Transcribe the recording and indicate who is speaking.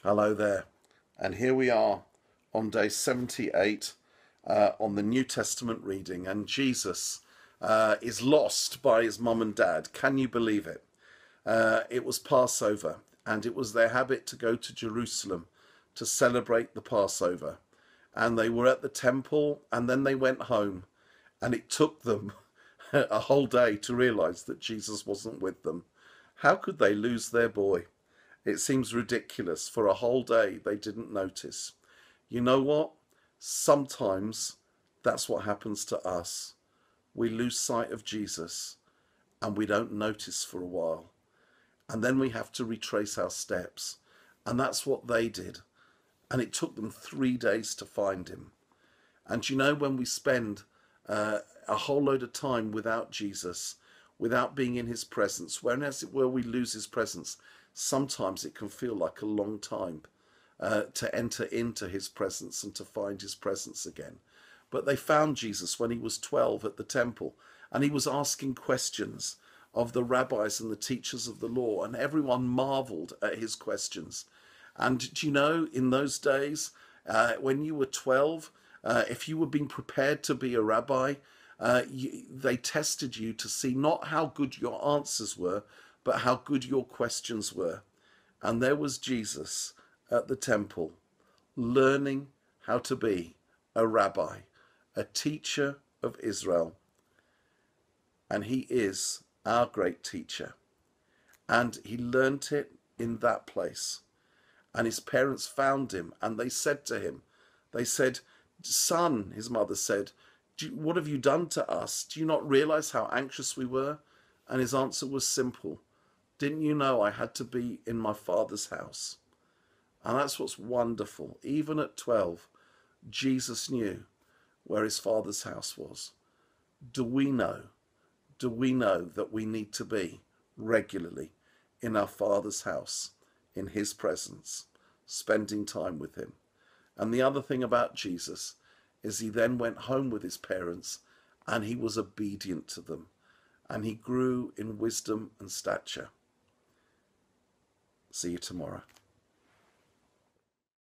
Speaker 1: Hello there. And here we are on day 78 on the New Testament reading. And Jesus is lost by his mum and dad. Can you believe it? It was Passover, and it was their habit to go to Jerusalem to celebrate the Passover. And they were at the temple, and then they went home. And it took them a whole day to realize that Jesus wasn't with them. How could they lose their boy? It seems ridiculous. For a whole day, they didn't notice. You know what? Sometimes that's what happens to us. We lose sight of Jesus and we don't notice for a while. And then we have to retrace our steps. And that's what they did. And it took them 3 days to find him. And you know, when we spend a whole load of time without Jesus, without being in his presence, when as it were we lose his presence, sometimes it can feel like a long time to enter into his presence and to find his presence again. But they found Jesus when he was 12 at the temple, and he was asking questions of the rabbis and the teachers of the law, and everyone marveled at his questions. And do you know, in those days, when you were 12, if you were being prepared to be a rabbi, they tested you to see not how good your answers were, but how good your questions were. And there was Jesus at the temple, learning how to be a rabbi, a teacher of Israel. And he is our great teacher. And he learnt it in that place. And his parents found him, and they said to him, they said, "Son," his mother said, "what have you done to us? Do you not realize how anxious we were?" And his answer was simple. "Didn't you know I had to be in my Father's house?" And that's what's wonderful. Even at 12, Jesus knew where his Father's house was. Do we know? Do we know that we need to be regularly in our Father's house, in his presence, spending time with him? And the other thing about Jesus is he then went home with his parents and he was obedient to them, and he grew in wisdom and stature. See you tomorrow.